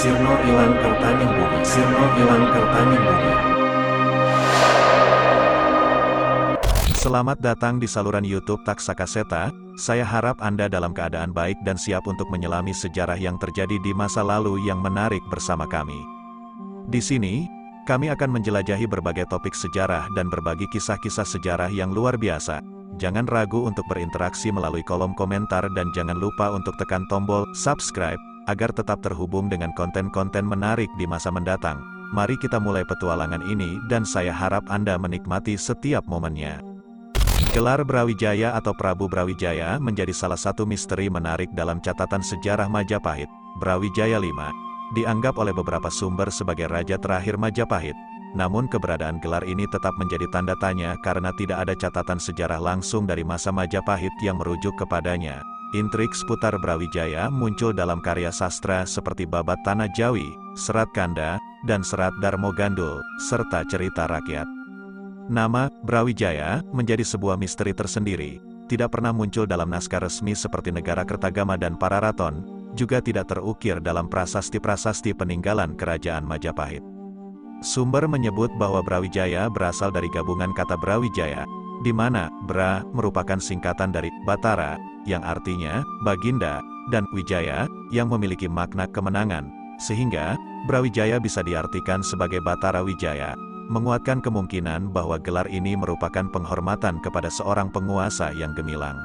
Sirno ilang kertaning bumi. Sirno ilang kertaning bumi. Selamat datang di saluran YouTube Taksakaseta. Saya harap Anda dalam keadaan baik dan siap untuk menyelami sejarah yang terjadi di masa lalu yang menarik bersama kami. Di sini, kami akan menjelajahi berbagai topik sejarah dan berbagi kisah-kisah sejarah yang luar biasa. Jangan ragu untuk berinteraksi melalui kolom komentar dan jangan lupa untuk tekan tombol subscribe agar tetap terhubung dengan konten-konten menarik di masa mendatang. Mari kita mulai petualangan ini dan saya harap Anda menikmati setiap momennya. Gelar Brawijaya atau Prabu Brawijaya menjadi salah satu misteri menarik dalam catatan sejarah Majapahit. Brawijaya V dianggap oleh beberapa sumber sebagai raja terakhir Majapahit. Namun keberadaan gelar ini tetap menjadi tanda tanya karena tidak ada catatan sejarah langsung dari masa Majapahit yang merujuk kepadanya. Intrik seputar Brawijaya muncul dalam karya sastra seperti Babat Tanah Jawi, Serat Kanda, dan Serat Darmo Gandul, serta cerita rakyat. Nama Brawijaya menjadi sebuah misteri tersendiri, tidak pernah muncul dalam naskah resmi seperti Negara Kertagama dan Pararaton, juga tidak terukir dalam prasasti-prasasti peninggalan Kerajaan Majapahit. Sumber menyebut bahwa Brawijaya berasal dari gabungan kata Brawijaya, di mana Bra merupakan singkatan dari Batara, yang artinya Baginda, dan Wijaya, yang memiliki makna kemenangan, sehingga Brawijaya bisa diartikan sebagai Batara Wijaya, menguatkan kemungkinan bahwa gelar ini merupakan penghormatan kepada seorang penguasa yang gemilang.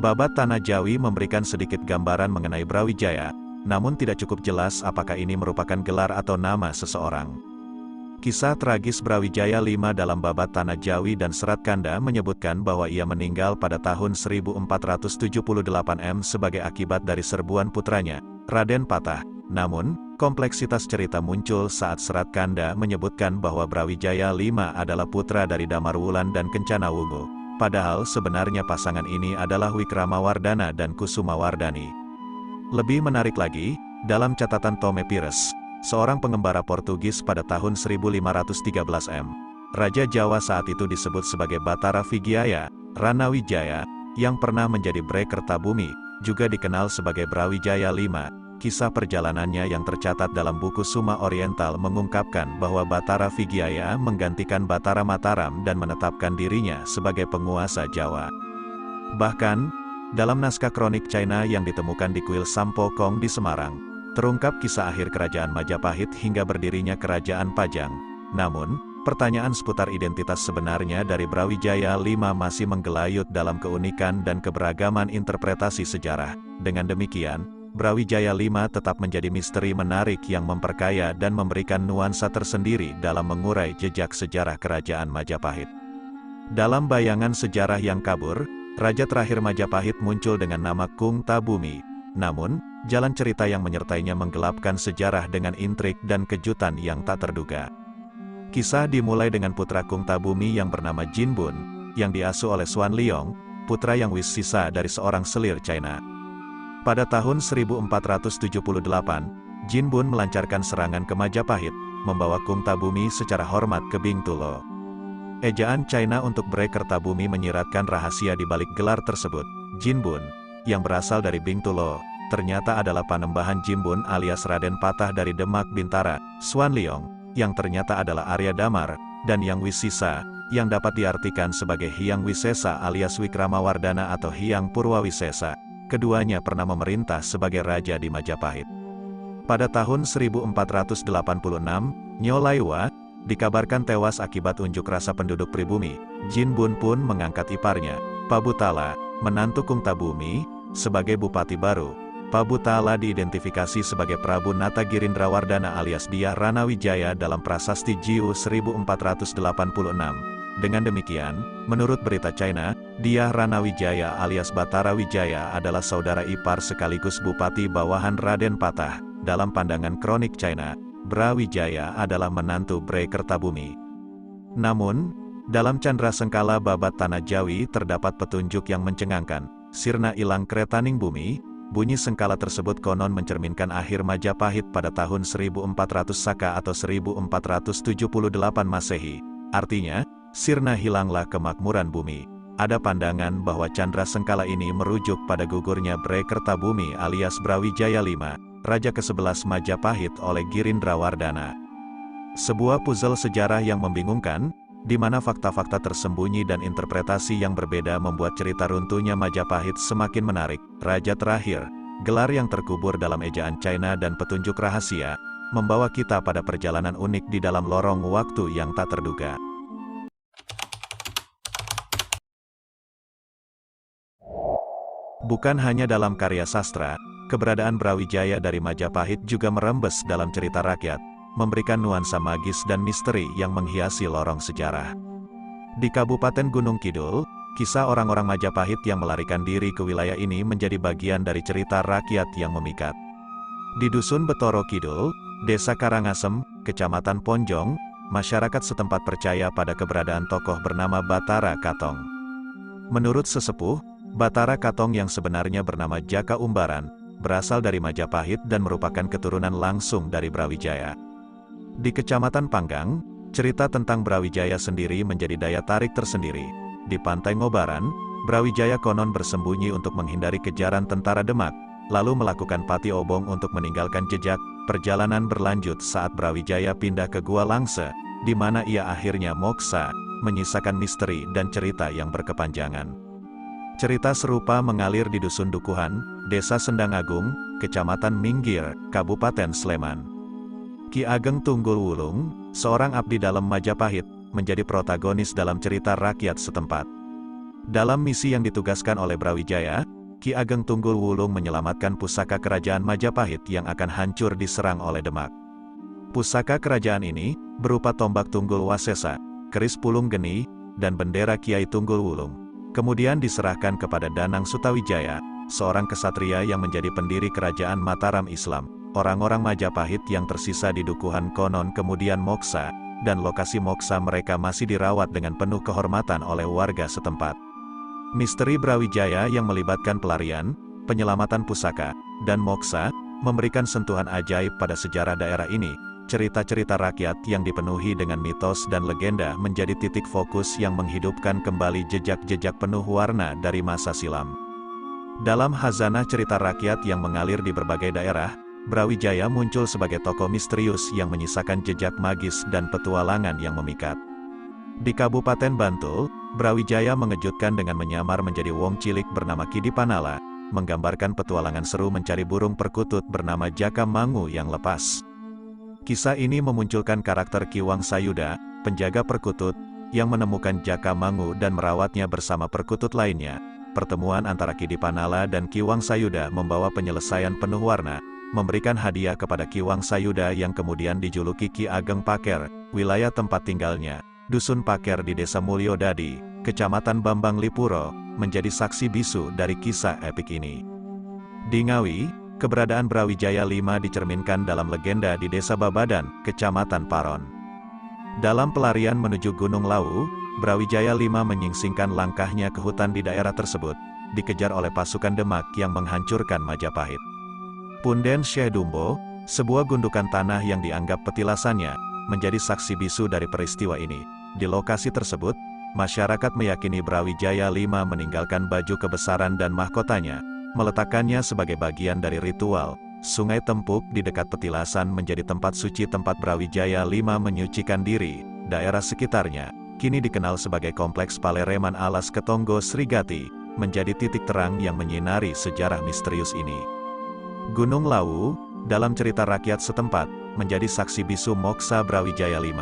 Babat Tanah Jawi memberikan sedikit gambaran mengenai Brawijaya, namun tidak cukup jelas apakah ini merupakan gelar atau nama seseorang. Kisah tragis Brawijaya V dalam Babat Tanah Jawi dan Serat Kanda menyebutkan bahwa ia meninggal pada tahun 1478 M sebagai akibat dari serbuan putranya, Raden Patah. Namun, kompleksitas cerita muncul saat Serat Kanda menyebutkan bahwa Brawijaya V adalah putra dari Damarwulan dan Kencana Wungu. Padahal sebenarnya pasangan ini adalah Wikramawardhana dan Kusumawardhani. Lebih menarik lagi, dalam catatan Tome Pires, seorang pengembara Portugis pada tahun 1513 M. Raja Jawa saat itu disebut sebagai Batara Vigiaya, Ranawijaya, yang pernah menjadi Bre Kertabumi, juga dikenal sebagai Brawijaya V. Kisah perjalanannya yang tercatat dalam buku Suma Oriental mengungkapkan bahwa Batara Vigiaya menggantikan Batara Mataram dan menetapkan dirinya sebagai penguasa Jawa. Bahkan, dalam naskah kronik China yang ditemukan di kuil Sampokong di Semarang, terungkap kisah akhir kerajaan Majapahit hingga berdirinya kerajaan Pajang. Namun, pertanyaan seputar identitas sebenarnya dari Brawijaya V masih menggelayut dalam keunikan dan keberagaman interpretasi sejarah. Dengan demikian, Brawijaya V tetap menjadi misteri menarik yang memperkaya dan memberikan nuansa tersendiri dalam mengurai jejak sejarah kerajaan Majapahit. Dalam bayangan sejarah yang kabur, raja terakhir Majapahit muncul dengan nama Kung Tabumi. Namun, jalan cerita yang menyertainya menggelapkan sejarah dengan intrik dan kejutan yang tak terduga. Kisah dimulai dengan putra Kung Tabumi yang bernama Jin Bun, yang diasuh oleh Xuan Liong, putra yang wis sisa dari seorang selir China. Pada tahun 1478, Jin Bun melancarkan serangan ke Majapahit, membawa Kung Tabumi secara hormat ke Bingtulo. Ejaan China untuk Bre Kertabumi menyiratkan rahasia di balik gelar tersebut. Jin Bun, yang berasal dari Bingtulo, ternyata adalah panembahan Jimbun alias Raden Patah dari Demak Bintara. Xuan Liong, yang ternyata adalah Arya Damar, dan Yang Wisisa, yang dapat diartikan sebagai Hyang Wisesa alias Wikramawardhana atau Hyang Purwawisesa. Keduanya pernah memerintah sebagai raja di Majapahit. Pada tahun 1486, Nyo Laiwa dikabarkan tewas akibat unjuk rasa penduduk pribumi. Jin Bun pun mengangkat iparnya, Pabutala, menantu Kung Tabumi, sebagai bupati baru. Pabutala diidentifikasi sebagai Prabu Nata Girindrawardhana alias Dyah Ranawijaya dalam prasasti Jiu 1486. Dengan demikian, menurut berita China, Dyah Ranawijaya alias Batara Wijaya adalah saudara ipar sekaligus bupati bawahan Raden Patah. Dalam pandangan kronik China, Brawijaya adalah menantu Bre Kertabumi. Namun, dalam Candra Sengkala Babat Tanah Jawi terdapat petunjuk yang mencengangkan. Sirna ilang kretaning bumi, bunyi sengkala tersebut konon mencerminkan akhir Majapahit pada tahun 1400 Saka atau 1478 Masehi. Artinya, sirna hilanglah kemakmuran bumi. Ada pandangan bahwa Candra Sengkala ini merujuk pada gugurnya Bre Kertabumi alias Brawijaya V. Raja ke-11 Majapahit oleh Girindrawardhana. Sebuah puzzle sejarah yang membingungkan, di mana fakta-fakta tersembunyi dan interpretasi yang berbeda membuat cerita runtuhnya Majapahit semakin menarik. Raja Terakhir, gelar yang terkubur dalam ejaan China dan petunjuk rahasia, membawa kita pada perjalanan unik di dalam lorong waktu yang tak terduga. Bukan hanya dalam karya sastra, keberadaan Brawijaya dari Majapahit juga merembes dalam cerita rakyat, memberikan nuansa magis dan misteri yang menghiasi lorong sejarah. Di Kabupaten Gunung Kidul, kisah orang-orang Majapahit yang melarikan diri ke wilayah ini menjadi bagian dari cerita rakyat yang memikat. Di Dusun Betoro Kidul, Desa Karangasem, Kecamatan Ponjong, masyarakat setempat percaya pada keberadaan tokoh bernama Batara Katong. Menurut sesepuh, Batara Katong yang sebenarnya bernama Jaka Umbaran, berasal dari Majapahit dan merupakan keturunan langsung dari Brawijaya. Di Kecamatan Panggang, cerita tentang Brawijaya sendiri menjadi daya tarik tersendiri. Di Pantai Ngobaran, Brawijaya konon bersembunyi untuk menghindari kejaran tentara Demak, lalu melakukan pati obong untuk meninggalkan jejak. Perjalanan berlanjut saat Brawijaya pindah ke Gua Langse, di mana ia akhirnya moksa, menyisakan misteri dan cerita yang berkepanjangan. Cerita serupa mengalir di Dusun Dukuhan, Desa Sendang Agung, Kecamatan Minggir, Kabupaten Sleman. Ki Ageng Tunggul Wulung, seorang abdi dalam Majapahit, menjadi protagonis dalam cerita rakyat setempat. Dalam misi yang ditugaskan oleh Brawijaya, Ki Ageng Tunggul Wulung menyelamatkan pusaka kerajaan Majapahit yang akan hancur diserang oleh Demak. Pusaka kerajaan ini, berupa tombak Tunggul Wasesa, keris Pulung Geni, dan bendera Kiai Tunggul Wulung. Kemudian diserahkan kepada Danang Sutawijaya, seorang kesatria yang menjadi pendiri kerajaan Mataram Islam. Orang-orang Majapahit yang tersisa di Dukuhan konon kemudian moksa, dan lokasi moksa mereka masih dirawat dengan penuh kehormatan oleh warga setempat. Misteri Brawijaya yang melibatkan pelarian, penyelamatan pusaka, dan moksa, memberikan sentuhan ajaib pada sejarah daerah ini. Cerita-cerita rakyat yang dipenuhi dengan mitos dan legenda menjadi titik fokus yang menghidupkan kembali jejak-jejak penuh warna dari masa silam. Dalam khazanah cerita rakyat yang mengalir di berbagai daerah, Brawijaya muncul sebagai tokoh misterius yang menyisakan jejak magis dan petualangan yang memikat. Di Kabupaten Bantul, Brawijaya mengejutkan dengan menyamar menjadi wong cilik bernama Kidi Panala, menggambarkan petualangan seru mencari burung perkutut bernama Jaka Mangu yang lepas. Kisah ini memunculkan karakter Ki Wangsayuda, penjaga perkutut, yang menemukan Jaka Mangu dan merawatnya bersama perkutut lainnya. Pertemuan antara Kidi Panala dan Ki Wangsayuda membawa penyelesaian penuh warna, memberikan hadiah kepada Ki Wangsayuda yang kemudian dijuluki Ki Ageng Paker. Wilayah tempat tinggalnya, Dusun Paker di Desa Mulyodadi, Kecamatan Bambang Lipuro, menjadi saksi bisu dari kisah epik ini. Di Ngawi, keberadaan Brawijaya V dicerminkan dalam legenda di Desa Babadan, Kecamatan Paron. Dalam pelarian menuju Gunung Lawu, Brawijaya V menyingsingkan langkahnya ke hutan di daerah tersebut, dikejar oleh pasukan Demak yang menghancurkan Majapahit. Punden Syekh Dumbo, sebuah gundukan tanah yang dianggap petilasannya, menjadi saksi bisu dari peristiwa ini. Di lokasi tersebut, masyarakat meyakini Brawijaya V meninggalkan baju kebesaran dan mahkotanya, meletakkannya sebagai bagian dari ritual. Sungai Tempuk di dekat petilasan menjadi tempat suci tempat Brawijaya V menyucikan diri. Daerah sekitarnya, kini dikenal sebagai Kompleks Palereman Alas Ketonggo Srigati, menjadi titik terang yang menyinari sejarah misterius ini. Gunung Lawu, dalam cerita rakyat setempat, menjadi saksi bisu moksa Brawijaya V.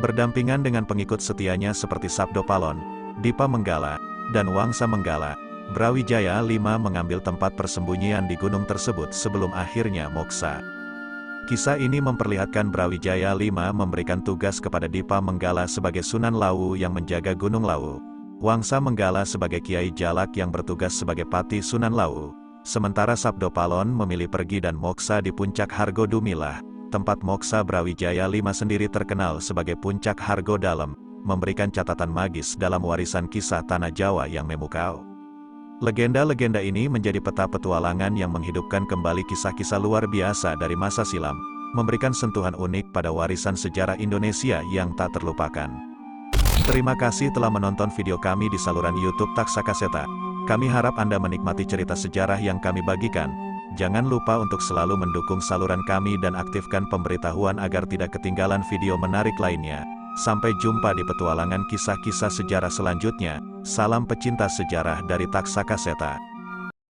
Berdampingan dengan pengikut setianya seperti Sabdo Palon, Dipa Menggala, dan Wangsa Menggala, Brawijaya V mengambil tempat persembunyian di gunung tersebut sebelum akhirnya moksa. Kisah ini memperlihatkan Brawijaya V memberikan tugas kepada Dipa Menggala sebagai Sunan Lawu yang menjaga Gunung Lawu, Wangsa Menggala sebagai Kiai Jalak yang bertugas sebagai Pati Sunan Lawu, sementara Sabdo Palon memilih pergi dan moksa di Puncak Hargo Dumilah. Tempat moksa Brawijaya V sendiri terkenal sebagai Puncak Hargo Dalem, memberikan catatan magis dalam warisan kisah tanah Jawa yang memukau. Legenda-legenda ini menjadi peta petualangan yang menghidupkan kembali kisah-kisah luar biasa dari masa silam, memberikan sentuhan unik pada warisan sejarah Indonesia yang tak terlupakan. Terima kasih telah menonton video kami di saluran YouTube Taksa Kaseta. Kami harap Anda menikmati cerita sejarah yang kami bagikan. Jangan lupa untuk selalu mendukung saluran kami dan aktifkan pemberitahuan agar tidak ketinggalan video menarik lainnya. Sampai jumpa di petualangan kisah-kisah sejarah selanjutnya. Salam pecinta sejarah dari Taksaka Seta.